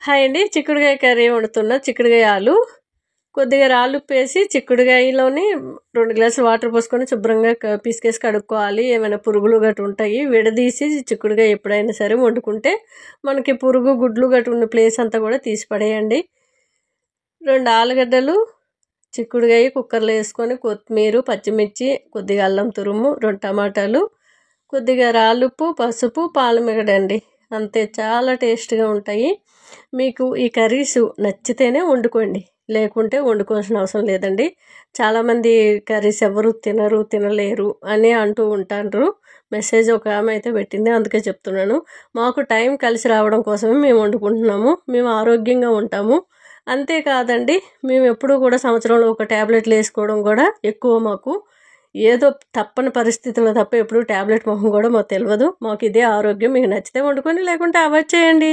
Hi అండి. చిక్కుడుగాయ curry వండుతున్నా. చిక్కుడుగాయ ఆలు కొద్దిగా రాళ్ళుప్పేసి చిక్కుడుగాయలోని 2 గ్లాసులు వాటర్ పోసుకొని శుభ్రంగా పిసికేసి కడుక్కోవాలి. ఏమైనా పురుగులు గట్టు ఉంటాయి విడదీసి చిక్కుడుగాయ ఎప్పుడైనా సరే వండుకుంటే మనకి పురుగు గుడ్లు గట్టు ఉన్న ప్లేస్ అంతా కూడా తీసి పడేయండి. 2 ఆలుగడ్డలు, చిక్కుడుగాయ కుక్కర్లో వేసుకొని కొత్తిమీర, పచ్చిమిర్చి, కొద్దిగా అల్లం తురుము, 2 టమాటాలు, కొద్దిగా రాళ్ళుప్పు, పసుపు, పాలమిగడండి. అంతే, చాలా టేస్ట్గా ఉంటాయి. మీకు ఈ కర్రీస్ నచ్చితేనే వండుకోండి, లేకుంటే వండుకోవాల్సిన అవసరం లేదండి. చాలామంది కర్రీస్ ఎవరు తినలేరు అని అంటూ ఉంటారు. మెసేజ్ ఒక ఆమె అయితే పెట్టింది, అందుకే చెప్తున్నాను. మాకు టైం కలిసి రావడం కోసమే మేము వండుకుంటున్నాము. మేము ఆరోగ్యంగా ఉంటాము. అంతేకాదండి, మేము ఎప్పుడూ కూడా సంవత్సరంలో ఒక ట్యాబ్లెట్లు వేసుకోవడం కూడా ఎక్కువ. మాకు ఏదో తప్పని పరిస్థితుల్లో తప్ప ఎప్పుడు ట్యాబ్లెట్ మొహం కూడా మాకు తెలియదు. మాకు ఇదే ఆరోగ్యం. మీకు నచ్చితే వండుకొని, లేకుంటే అవాయిడ్ చేయండి.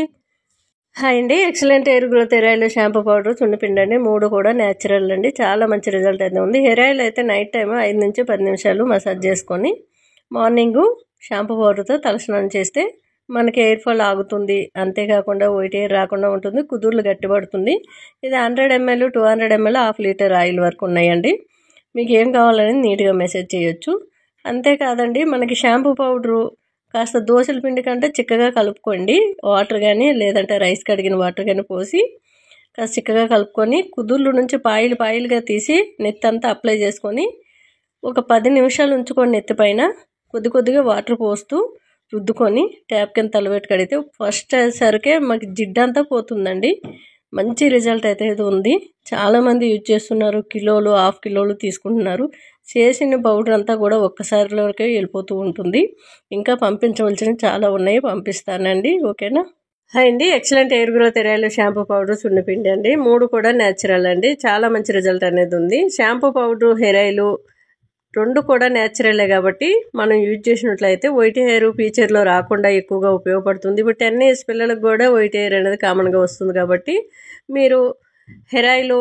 హాయ్ అండి. Excellent hair growth hair oil, shampoo powder, చున్నిపిండి అండి. 3 కూడా న్యాచురల్ అండి. చాలా మంచి రిజల్ట్ అయితే ఉంది. హెయిర్ ఆయిల్ అయితే నైట్ టైం 5 నుంచి 10 నిమిషాలు మసాజ్ చేసుకొని మార్నింగు షాంపూ పౌడర్తో తలస్నానం చేస్తే మనకి హెయిర్ ఫాల్ ఆగుతుంది. అంతేకాకుండా వైట్ హెయిర్ రాకుండా ఉంటుంది, కుదుర్లు గట్టిపడుతుంది. ఇది 100 ml, 200 ml, 1/2 లీటర్ ఆయిల్ వరకు ఉన్నాయండి. మీకు ఏం కావాలని నీట్గా మెసేజ్ చేయొచ్చు. అంతేకాదండి, మనకి షాంపూ పౌడరు కాస్త దోశల పిండి కంటే చిక్కగా కలుపుకోండి. వాటర్ కానీ లేదంటే రైస్ కడిగిన వాటర్ కానీ పోసి కాస్త చిక్కగా కలుపుకొని కుదుర్లు నుంచి పాయిలుగా తీసి నెత్తంతా అప్లై చేసుకొని ఒక 10 నిమిషాలు ఉంచుకొని నెత్తిపైన కొద్దిగా వాటర్ పోస్తూ రుద్దుకొని ట్యాప్ కింద తలబెట్టి కడిగితే ఫస్ట్ సరికే మాకు జిడ్డంతా పోతుందండి. మంచి రిజల్ట్ అయితే ఇది ఉంది. చాలామంది యూజ్ చేస్తున్నారు. కిలోలు, 1/2 కిలోలు తీసుకుంటున్నారు. చేసిన పౌడర్ అంతా కూడా ఒక్కసారిలోకే వెళ్ళిపోతూ ఉంటుంది. ఇంకా పంపించవలసినవి చాలా ఉన్నాయి, పంపిస్తానండి. ఓకేనా? హాయ్ అండి. Excellent hair growth hair oil, shampoo powder, సున్నిపిండి అండి. 3 కూడా న్యాచురల్ అండి. చాలా మంచి రిజల్ట్ అనేది ఉంది. షాంపూ పౌడర్, హెయిర్ ఆయిల్ 2 కూడా న్యాచురలే కాబట్టి మనం యూజ్ చేసినట్లయితే వైట్ హెయిర్ ఫ్యూచర్లో రాకుండా ఎక్కువగా ఉపయోగపడుతుంది. ఇప్పుడు 10 years పిల్లలకు కూడా వైట్ హెయిర్ అనేది కామన్గా వస్తుంది కాబట్టి మీరు హెయిర్ ఆయిల్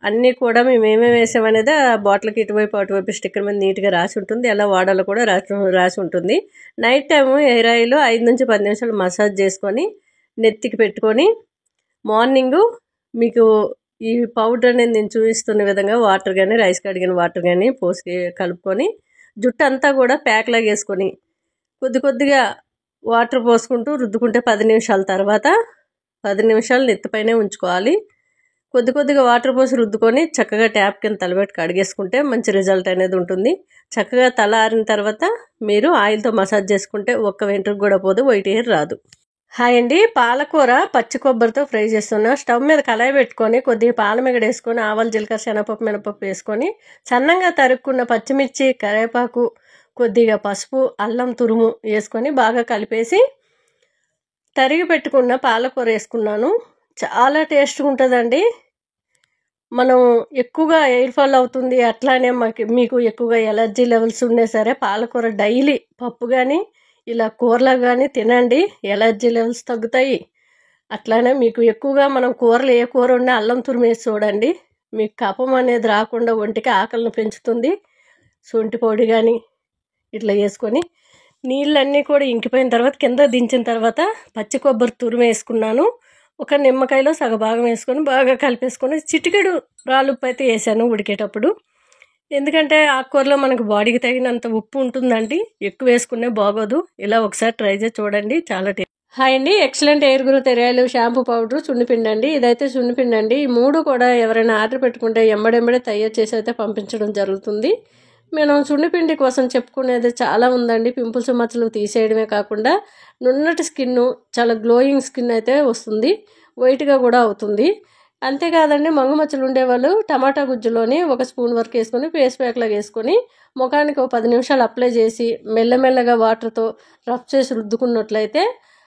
అన్నీ కూడా మేము ఏమేమి వేసామనేది ఆ బాటిల్కి ఇటువైపు అటువైపు స్టిక్కర్ మీద నీట్గా రాసి ఉంటుంది. ఎలా వాడాలో కూడా రాసి ఉంటుంది. నైట్ టైము హెయిర్ ఆయిల్ 5 నుంచి 10 నిమిషాలు మసాజ్ చేసుకొని నెత్తికి పెట్టుకొని మార్నింగు మీకు ఈ పౌడర్ అనేది నేను చూపిస్తున్న విధంగా వాటర్ కానీ రైస్ కడిగిన వాటర్ కానీ పోసి కలుపుకొని జుట్టు అంతా కూడా ప్యాక్ లాగా వేసుకొని కొద్దిగా వాటర్ పోసుకుంటూ రుద్దుకుంటే 10 నిమిషాల తర్వాత 10 నిమిషాలు నెత్తిపైనే ఉంచుకోవాలి. కొద్దిగా వాటర్ పోసి రుద్దుకొని చక్కగా ట్యాప్ కింద తలబెట్టి కడిగేసుకుంటే మంచి రిజల్ట్ అనేది ఉంటుంది. చక్కగా తల ఆరిన తర్వాత మీరు ఆయిల్తో మసాజ్ చేసుకుంటే ఒక్క వెంట్రుకు కూడా పోదు, వైట్ హెయిర్ రాదు. హాయ్ అండి. పాలకూర పచ్చి కొబ్బరితో ఫ్రై చేస్తున్నా. స్టవ్ మీద కళాయి పెట్టుకొని కొద్దిగా పాలమిగడ వేసుకొని ఆవాలు, జీలకర్ర, శనగపప్పు, మినపప్పు వేసుకొని సన్నంగా తరుక్కున్న పచ్చిమిర్చి, కరివేపాకు, కొద్దిగా పసుపు, అల్లం తురుము వేసుకొని బాగా కలిపేసి తరిగి పెట్టుకున్న పాలకూర వేసుకున్నాను. చాలా టేస్ట్గా ఉంటుందండి. మనం ఎక్కువగా హెయిర్ ఫాల్ అవుతుంది, అట్లానే మీకు ఎక్కువగా ఎలర్జీ లెవెల్స్ ఉన్నా సరే పాలకూర డైలీ పప్పు కానీ ఇలా కూరలో కానీ తినండి, ఎలర్జీ లెవెల్స్ తగ్గుతాయి. అట్లానే మీకు ఎక్కువగా మనం కూరలు ఏ కూర ఉన్నా అల్లం తురుము వేసి చూడండి, మీకు కఫం అనేది రాకుండా ఒంటికి ఆకలిని పెంచుతుంది. శొంఠి పొడి కానీ ఇట్లా వేసుకొని నీళ్ళన్నీ కూడా ఇంకిపోయిన తర్వాత కింద దించిన తర్వాత పచ్చి కొబ్బరి తురుము వేసుకున్నాను. ఒక నిమ్మకాయలో సగభాగం వేసుకొని బాగా కలిపేసుకొని చిటికెడు రాళ్ళుప్పు అయితే వేసాను ఉడికేటప్పుడు. ఎందుకంటే ఆకుకూరలో మనకు బాడీకి తగినంత ఉప్పు ఉంటుందండి, ఎక్కువ వేసుకునే బాగోదు. ఇలా ఒకసారి ట్రై చేసి చూడండి, చాలా హాయ్ అండి. Excellent hair growth hair oil, shampoo powder, సున్నిపిండి అండి. ఇదైతే సున్నిపిండి అండి. ఈ 3 కూడా ఎవరైనా ఆర్డర్ పెట్టుకుంటే ఎంబడెంబడే తయారు చేసి అయితే పంపించడం జరుగుతుంది. మనం సున్నిపిండి కోసం చెప్పుకునేది చాలా ఉందండి. పింపుల్స్, మచ్చలు తీసేయడమే కాకుండా నున్నటి స్కిన్, చాలా గ్లోయింగ్ స్కిన్ అయితే వస్తుంది, వైట్గా కూడా అవుతుంది. అంతేకాదండి, మంగు మచ్చలు ఉండేవాళ్ళు టమాటా గుజ్జులోని 1 స్పూన్ వరకు వేసుకొని ఫేస్ ప్యాక్ లాగా వేసుకొని ముఖానికి 10 నిమిషాలు అప్లై చేసి మెల్లమెల్లగా వాటర్తో రఫ్ చేసి రుద్దుకున్నట్లయితే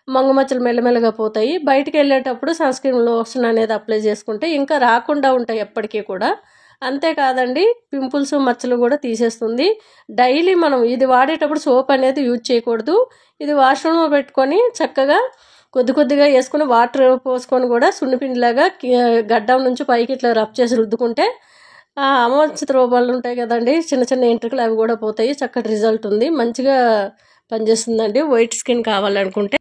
మంగు మచ్చలు మెల్లమెల్లగా పోతాయి. బయటికి వెళ్ళేటప్పుడు సన్ స్క్రీన్ లోషన్ అనేది అప్లై చేసుకుంటే ఇంకా రాకుండా ఉంటాయి ఎప్పటికీ కూడా. అంతేకాదండి, పింపుల్స్, మచ్చలు కూడా తీసేస్తుంది. డైలీ మనం ఇది వాడేటప్పుడు సోప్ అనేది యూజ్ చేయకూడదు. ఇది వాష్రూమ్లో పెట్టుకొని చక్కగా కొద్దిగా వేసుకొని వాటర్ పోసుకొని కూడా సున్నిపిండిలాగా గడ్డం నుంచి పైకి ఇట్లా రబ్ చేసి రుద్దుకుంటే అమోచిత రోగాలు ఉంటాయి కదండి, చిన్న ఎంట్రుకలు, అవి కూడా పోతాయి. చక్కటి రిజల్ట్ ఉంది, మంచిగా పనిచేస్తుందండి. వైట్ స్కిన్ కావాలనుకుంటే